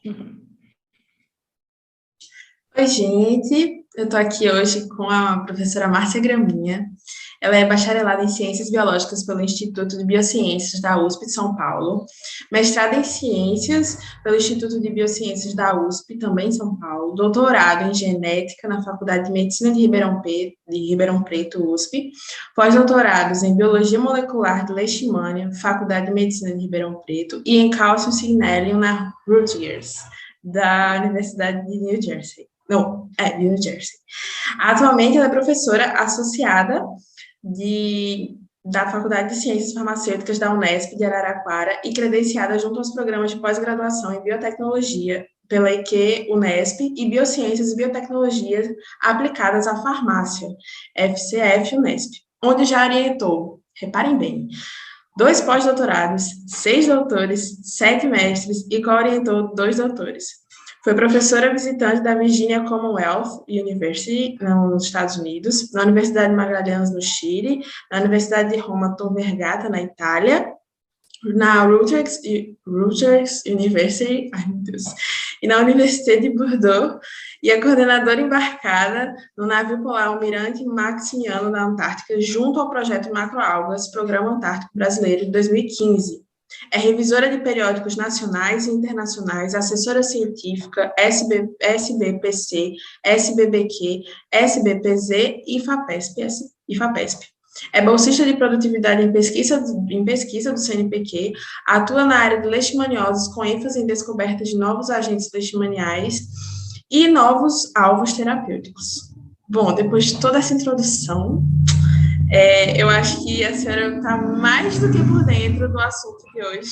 Oi, gente. Eu estou aqui hoje com a professora Márcia Graminha. Ela é bacharelada em Ciências Biológicas pelo Instituto de Biociências da USP de São Paulo, mestrada em Ciências pelo Instituto de Biociências da USP, também em São Paulo, doutorado em Genética na Faculdade de Medicina de Ribeirão Preto, USP, pós-doutorados em Biologia Molecular de Leishmania, Faculdade de Medicina de Ribeirão Preto, e em Cálcio Signelium na Rutgers, da Universidade de New Jersey. Não, de New Jersey. Atualmente, ela é professora associada da Faculdade de Ciências Farmacêuticas da Unesp de Araraquara e credenciada junto aos programas de pós-graduação em Biotecnologia pela EQ Unesp e Biociências e Biotecnologias aplicadas à farmácia, FCF Unesp, onde já orientou, reparem bem, 2 pós-doutorados, 6 doutores, 7 mestres e co-orientou 2 doutores. Foi professora visitante da Virginia Commonwealth University, nos Estados Unidos, na Universidade de Magalhães, no Chile, na Universidade de Roma Tor Vergata, na Itália, na Rutgers University, ai meu Deus, e na Universidade de Bordeaux, e é coordenadora embarcada no navio polar Almirante Maximiano, na Antártica, junto ao projeto Macroalgas, Programa Antártico Brasileiro, de 2015. É revisora de periódicos nacionais e internacionais, assessora científica, SBPC, SBBQ, SBPZ e FAPESP. É bolsista de produtividade em pesquisa do CNPq, atua na área de leishmanioses com ênfase em descoberta de novos agentes leishmaniais e novos alvos terapêuticos. Bom, depois de toda essa introdução, eu acho que a senhora está mais do que por dentro do assunto de hoje.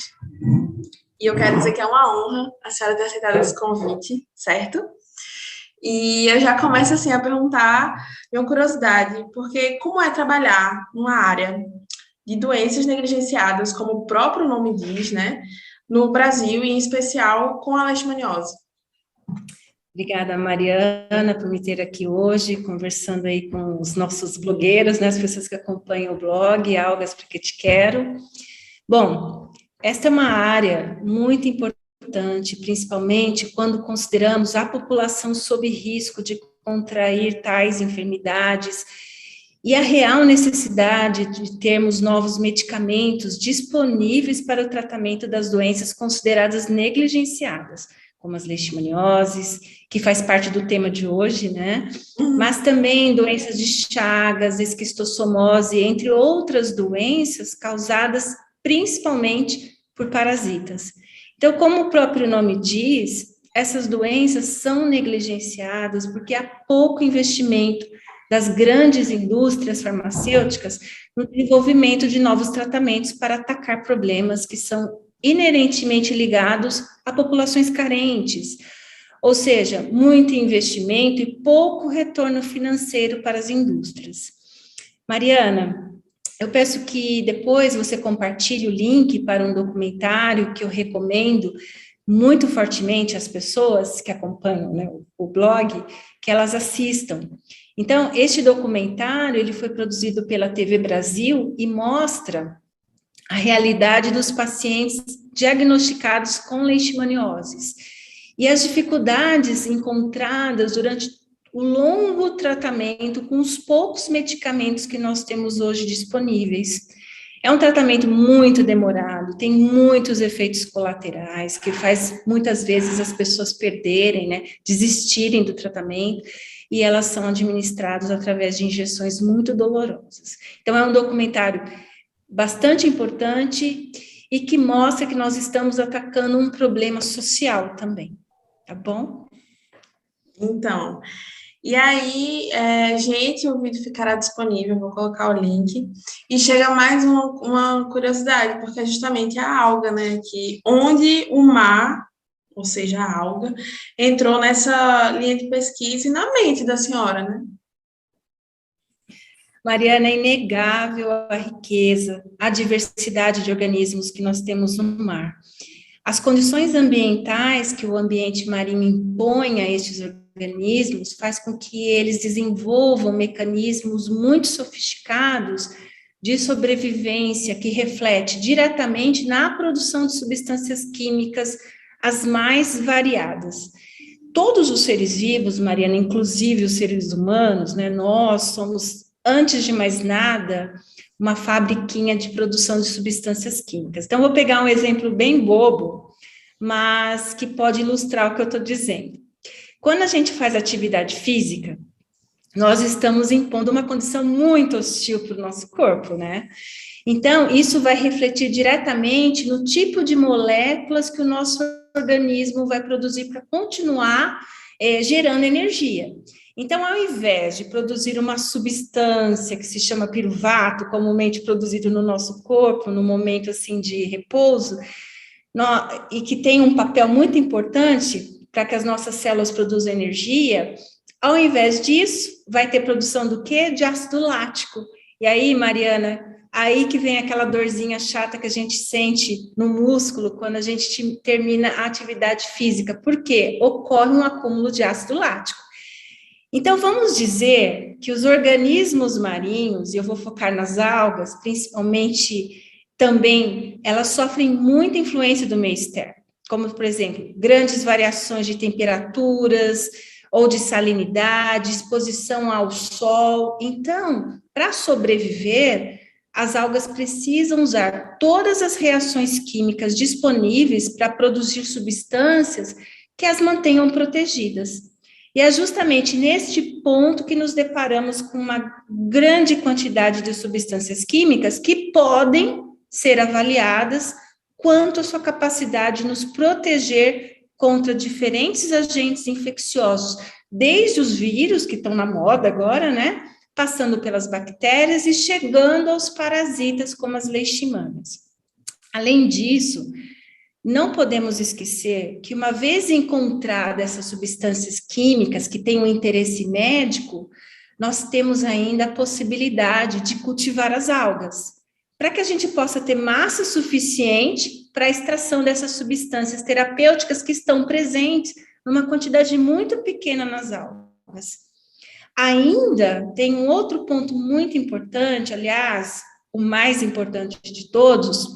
E eu quero dizer que é uma honra a senhora ter aceitado esse convite, certo? E eu já começo assim a perguntar, minha curiosidade, porque como é trabalhar numa área de doenças negligenciadas, como o próprio nome diz, né, no Brasil, e em especial com a leishmaniose? Obrigada, Mariana, por me ter aqui hoje, conversando aí com os nossos blogueiros, né, as pessoas que acompanham o blog, Algas Porque Te Quero. Bom, esta é uma área muito importante, principalmente quando consideramos a população sob risco de contrair tais enfermidades e a real necessidade de termos novos medicamentos disponíveis para o tratamento das doenças consideradas negligenciadas, como as leishmanioses, que faz parte do tema de hoje, né? Mas também doenças de Chagas, esquistossomose, entre outras doenças causadas principalmente por parasitas. Então, como o próprio nome diz, essas doenças são negligenciadas porque há pouco investimento das grandes indústrias farmacêuticas no desenvolvimento de novos tratamentos para atacar problemas que são inerentemente ligados a populações carentes, ou seja, muito investimento e pouco retorno financeiro para as indústrias. Mariana, eu peço que depois você compartilhe o link para um documentário que eu recomendo muito fortemente às pessoas que acompanham, né, o blog, que elas assistam. Então, este documentário, ele foi produzido pela TV Brasil e mostra a realidade dos pacientes diagnosticados com leishmanioses e as dificuldades encontradas durante o longo tratamento com os poucos medicamentos que nós temos hoje disponíveis. É um tratamento muito demorado, tem muitos efeitos colaterais, que faz muitas vezes as pessoas perderem, né, desistirem do tratamento, e elas são administradas através de injeções muito dolorosas. Então, é um documentário bastante importante e que mostra que nós estamos atacando um problema social também, tá bom? Então, e aí, gente, o vídeo ficará disponível, vou colocar o link. E chega mais uma curiosidade, porque é justamente a alga, né, que onde o mar, ou seja, a alga, entrou nessa linha de pesquisa e na mente da senhora, né? Mariana, é inegável a riqueza, a diversidade de organismos que nós temos no mar. As condições ambientais que o ambiente marinho impõe a estes organismos faz com que eles desenvolvam mecanismos muito sofisticados de sobrevivência que reflete diretamente na produção de substâncias químicas as mais variadas. Todos os seres vivos, Mariana, inclusive os seres humanos, né, nós somos, antes de mais nada, uma fabriquinha de produção de substâncias químicas. Então, vou pegar um exemplo bem bobo, mas que pode ilustrar o que eu estou dizendo. Quando a gente faz atividade física, nós estamos impondo uma condição muito hostil para o nosso corpo, né? Então, isso vai refletir diretamente no tipo de moléculas que o nosso organismo vai produzir para continuar gerando energia. Então, ao invés de produzir uma substância que se chama piruvato, comumente produzido no nosso corpo, no momento assim de repouso, e que tem um papel muito importante para que as nossas células produzam energia, ao invés disso, vai ter produção do quê? De ácido lático. E aí, Mariana, aí que vem aquela dorzinha chata que a gente sente no músculo quando a gente termina a atividade física. Por quê? Ocorre um acúmulo de ácido lático. Então, vamos dizer que os organismos marinhos, e eu vou focar nas algas, principalmente também, elas sofrem muita influência do meio externo, como, por exemplo, grandes variações de temperaturas ou de salinidade, exposição ao sol. Então, para sobreviver, as algas precisam usar todas as reações químicas disponíveis para produzir substâncias que as mantenham protegidas. E é justamente neste ponto que nos deparamos com uma grande quantidade de substâncias químicas que podem ser avaliadas quanto à sua capacidade de nos proteger contra diferentes agentes infecciosos, desde os vírus, que estão na moda agora, né? Passando pelas bactérias e chegando aos parasitas, como as leishmanias. Além disso, não podemos esquecer que, uma vez encontradas essas substâncias químicas que têm um interesse médico, nós temos ainda a possibilidade de cultivar as algas, para que a gente possa ter massa suficiente para a extração dessas substâncias terapêuticas que estão presentes numa quantidade muito pequena nas algas. Ainda tem um outro ponto muito importante, aliás, o mais importante de todos,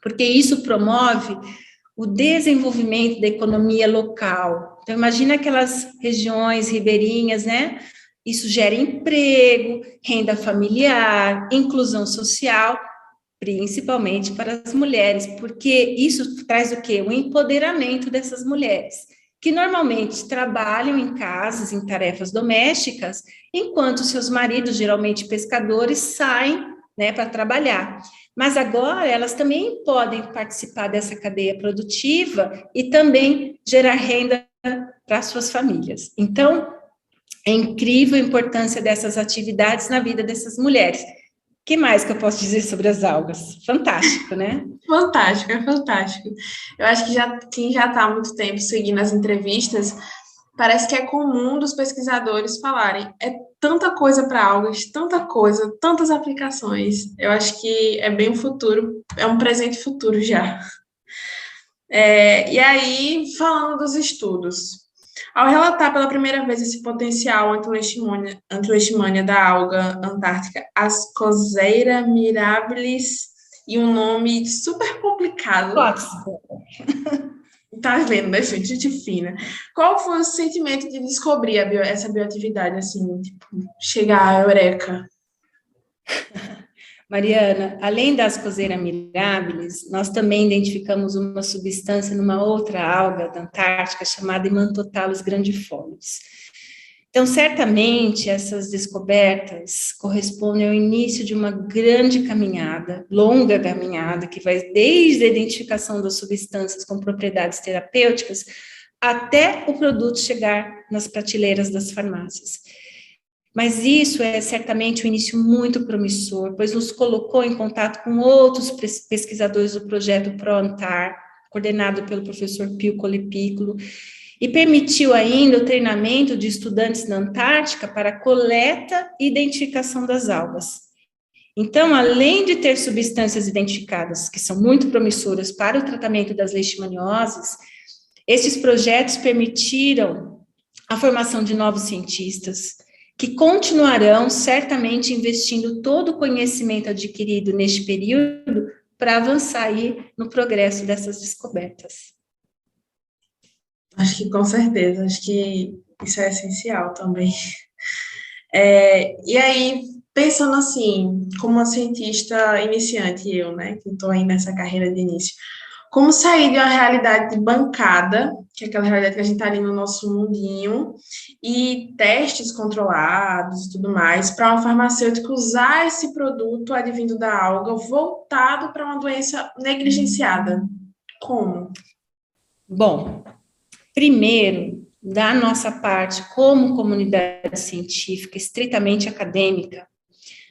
porque isso promove o desenvolvimento da economia local. Então, imagina aquelas regiões ribeirinhas, né? Isso gera emprego, renda familiar, inclusão social, principalmente para as mulheres, porque isso traz o quê? O empoderamento dessas mulheres, que normalmente trabalham em casas, em tarefas domésticas, enquanto seus maridos, geralmente pescadores, saem, né, para trabalhar. Mas agora elas também podem participar dessa cadeia produtiva e também gerar renda para suas famílias. Então, é incrível a importância dessas atividades na vida dessas mulheres. O que mais que eu posso dizer sobre as algas? Fantástico, né? Fantástico, é fantástico. Eu acho que quem já está há muito tempo seguindo as entrevistas, parece que é comum dos pesquisadores falarem, é tanta coisa para algas, tanta coisa, tantas aplicações. Eu acho que é bem o futuro, é um presente futuro já. E aí, falando dos estudos, ao relatar pela primeira vez esse potencial anti-leishmania da alga antártica Ascoseira mirabilis, e um nome super complicado, tá vendo, né, gente fina. Qual foi o sentimento de descobrir essa bioatividade, assim, tipo, chegar à eureka? Mariana, além da Ascoseira mirabilis, nós também identificamos uma substância numa outra alga da Antártica chamada Himanthotalus grandifolius. Então, certamente, essas descobertas correspondem ao início de uma grande caminhada, longa caminhada, que vai desde a identificação das substâncias com propriedades terapêuticas até o produto chegar nas prateleiras das farmácias. Mas isso é certamente um início muito promissor, pois nos colocou em contato com outros pesquisadores do projeto ProAntar, coordenado pelo professor Pio Colipículo, e permitiu ainda o treinamento de estudantes na Antártica para a coleta e identificação das algas. Então, além de ter substâncias identificadas que são muito promissoras para o tratamento das leishmanioses, esses projetos permitiram a formação de novos cientistas, que continuarão certamente investindo todo o conhecimento adquirido neste período para avançar aí no progresso dessas descobertas. que com certeza, acho que isso é essencial também. E aí, pensando assim, como uma cientista iniciante, eu, né, que estou aí nessa carreira de início, como sair de uma realidade de bancada, que é aquela realidade que a gente está ali no nosso mundinho, e testes controlados e tudo mais, para uma farmacêutica usar esse produto advindo da alga voltado para uma doença negligenciada? Como? Bom, primeiro, da nossa parte, como comunidade científica estritamente acadêmica,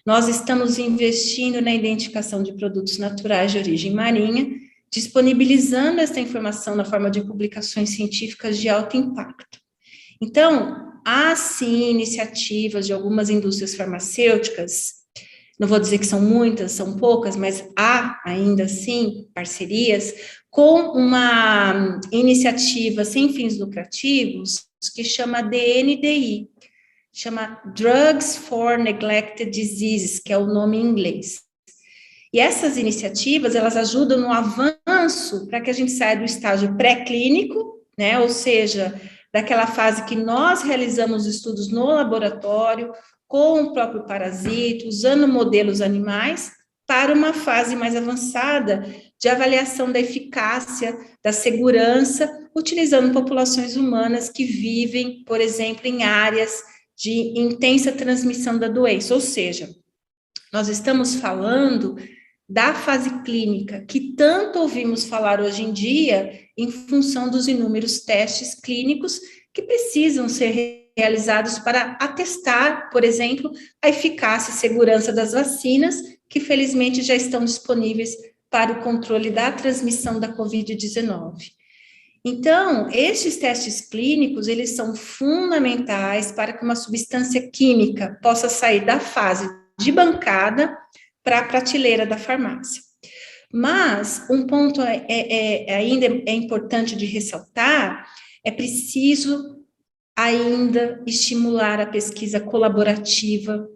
nós estamos investindo na identificação de produtos naturais de origem marinha, disponibilizando essa informação na forma de publicações científicas de alto impacto. Então, há sim iniciativas de algumas indústrias farmacêuticas, não vou dizer que são muitas, são poucas, mas há ainda assim parcerias com uma iniciativa sem fins lucrativos que chama DNDi, chama Drugs for Neglected Diseases, que é o nome em inglês. E essas iniciativas, elas ajudam no avanço para que a gente saia do estágio pré-clínico, né, ou seja, daquela fase que nós realizamos estudos no laboratório, com o próprio parasita, usando modelos animais, para uma fase mais avançada de avaliação da eficácia, da segurança, utilizando populações humanas que vivem, por exemplo, em áreas de intensa transmissão da doença, ou seja, nós estamos falando da fase clínica, que tanto ouvimos falar hoje em dia, em função dos inúmeros testes clínicos que precisam ser realizados para atestar, por exemplo, a eficácia e segurança das vacinas, que felizmente já estão disponíveis para o controle da transmissão da Covid-19. Então, estes testes clínicos, eles são fundamentais para que uma substância química possa sair da fase de bancada para a prateleira da farmácia. Mas um ponto ainda é importante de ressaltar, é preciso ainda estimular a pesquisa colaborativa,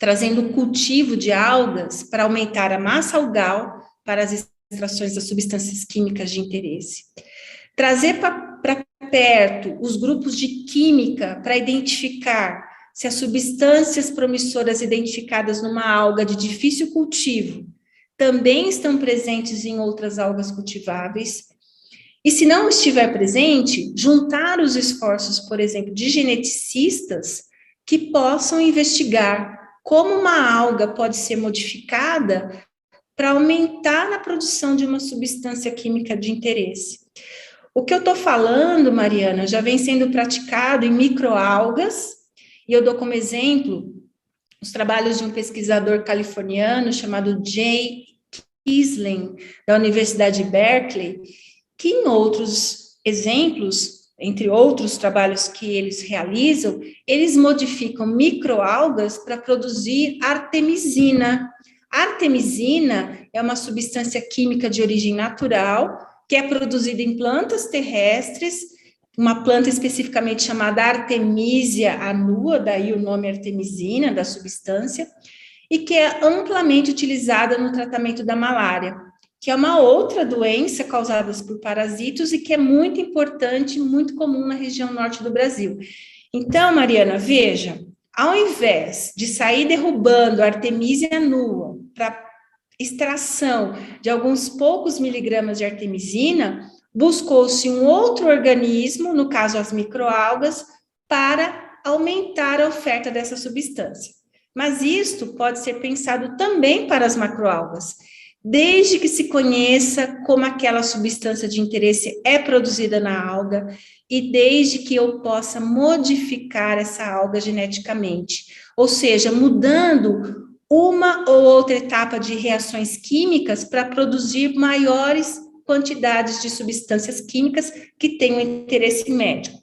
trazendo o cultivo de algas para aumentar a massa algal para as extrações das substâncias químicas de interesse. Trazer para perto os grupos de química para identificar se as substâncias promissoras identificadas numa alga de difícil cultivo também estão presentes em outras algas cultiváveis. E se não estiver presente, juntar os esforços, por exemplo, de geneticistas que possam investigar como uma alga pode ser modificada para aumentar a produção de uma substância química de interesse. O que eu estou falando, Mariana, já vem sendo praticado em microalgas, e eu dou como exemplo os trabalhos de um pesquisador californiano chamado Jay Kisling, da Universidade de Berkeley, que em outros exemplos, entre outros trabalhos que eles realizam, eles modificam microalgas para produzir artemisina. A artemisina é uma substância química de origem natural, que é produzida em plantas terrestres, uma planta especificamente chamada Artemisia annua, daí o nome artemisina da substância, e que é amplamente utilizada no tratamento da malária, que é uma outra doença causada por parasitos e que é muito importante, muito comum na região norte do Brasil. Então, Mariana, veja, ao invés de sair derrubando a Artemisia annua para extração de alguns poucos miligramas de artemisina, buscou-se um outro organismo, no caso as microalgas, para aumentar a oferta dessa substância. Mas isto pode ser pensado também para as macroalgas, desde que se conheça como aquela substância de interesse é produzida na alga e desde que eu possa modificar essa alga geneticamente, ou seja, mudando uma ou outra etapa de reações químicas para produzir maiores quantidades de substâncias químicas que tenham interesse médico.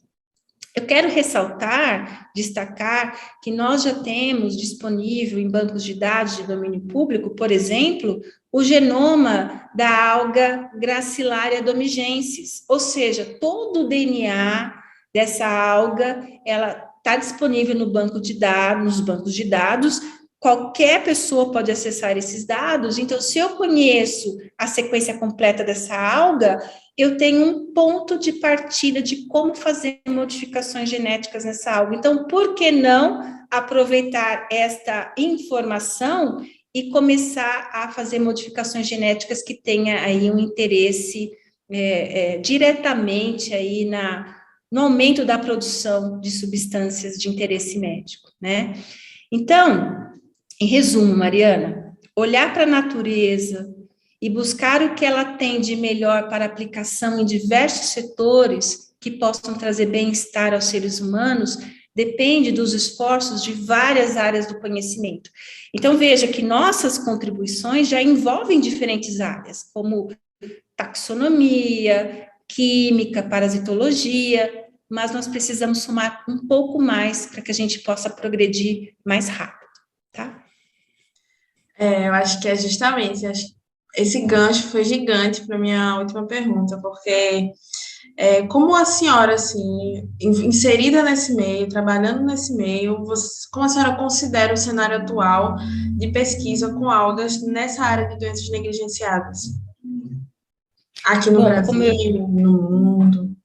Eu quero ressaltar, destacar, que nós já temos disponível em bancos de dados de domínio público, por exemplo, o genoma da alga Gracilaria domigensis, ou seja, todo o DNA dessa alga, ela está disponível no banco de dados, nos bancos de dados, qualquer pessoa pode acessar esses dados, então, se eu conheço a sequência completa dessa alga, eu tenho um ponto de partida de como fazer modificações genéticas nessa alga. Então, por que não aproveitar esta informação e começar a fazer modificações genéticas que tenha aí um interesse diretamente aí no aumento da produção de substâncias de interesse médico, né? Então, em resumo, Mariana, olhar para a natureza e buscar o que ela tem de melhor para aplicação em diversos setores que possam trazer bem-estar aos seres humanos depende dos esforços de várias áreas do conhecimento. Então, veja que nossas contribuições já envolvem diferentes áreas, como taxonomia, química, parasitologia, mas nós precisamos somar um pouco mais para que a gente possa progredir mais rápido, tá? Eu acho que é justamente, esse gancho foi gigante para minha última pergunta, porque como a senhora, assim, inserida nesse meio, trabalhando nesse meio, como a senhora considera o cenário atual de pesquisa com algas nessa área de doenças negligenciadas? Aqui no Brasil, no mundo.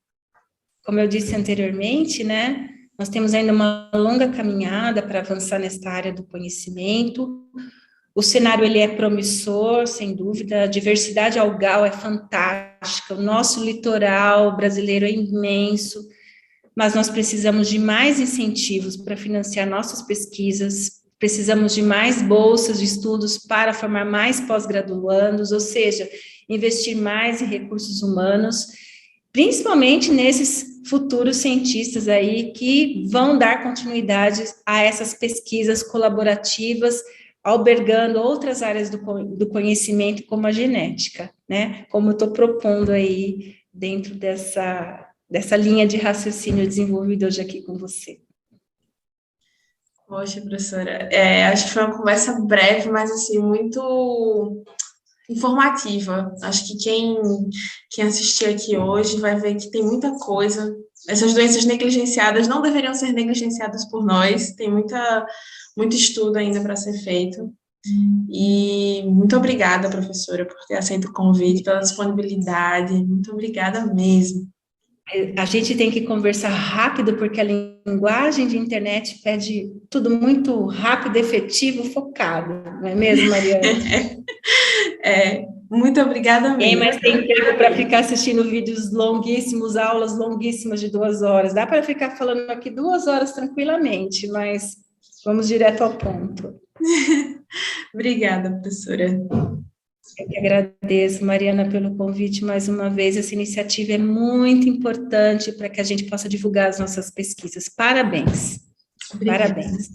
Como eu disse anteriormente, né, nós temos ainda uma longa caminhada para avançar nesta área do conhecimento. O cenário, ele é promissor, sem dúvida, a diversidade algal é fantástica, o nosso litoral brasileiro é imenso, mas nós precisamos de mais incentivos para financiar nossas pesquisas, precisamos de mais bolsas de estudos para formar mais pós-graduandos, ou seja, investir mais em recursos humanos, principalmente nesses futuros cientistas aí que vão dar continuidade a essas pesquisas colaborativas, albergando outras áreas do conhecimento, como a genética, né? Como eu estou propondo aí dentro dessa linha de raciocínio desenvolvida hoje aqui com você. Poxa, professora, acho que foi uma conversa breve, mas assim, muito informativa. Acho que quem assistir aqui hoje vai ver que tem muita coisa. Essas doenças negligenciadas não deveriam ser negligenciadas por nós, tem muito estudo ainda para ser feito. E muito obrigada, professora, por ter aceito o convite, pela disponibilidade. Muito obrigada mesmo. A gente tem que conversar rápido, porque a linguagem de internet pede tudo muito rápido, efetivo, focado, não é mesmo, Mariana? Muito obrigada mesmo. Quem mais tem tempo para ficar assistindo vídeos longuíssimos, aulas longuíssimas de 2 horas? Dá para ficar falando aqui 2 horas tranquilamente, mas vamos direto ao ponto. Obrigada, professora. Eu que agradeço, Mariana, pelo convite mais uma vez. Essa iniciativa é muito importante para que a gente possa divulgar as nossas pesquisas. Parabéns. Obrigada. Parabéns.